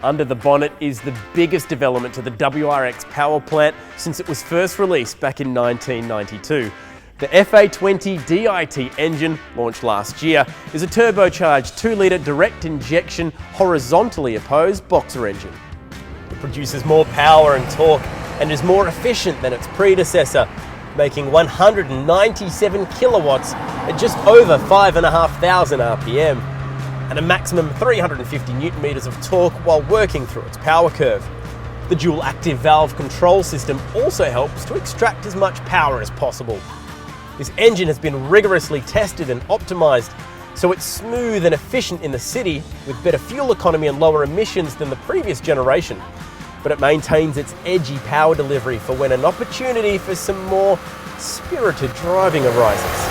Under the bonnet is the biggest development to the WRX power plant since it was first released back in 1992. The FA20DIT engine, launched last year, is a turbocharged 2-litre direct injection horizontally opposed boxer engine. It produces more power and torque and is more efficient than its predecessor, making 197 kilowatts at just over 5,500 RPM. And a maximum 350 newton meters of torque while working through its power curve. The dual active valve control system also helps to extract as much power as possible. This engine has been rigorously tested and optimized, so it's smooth and efficient in the city with better fuel economy and lower emissions than the previous generation. But it maintains its edgy power delivery for when an opportunity for some more spirited driving arises.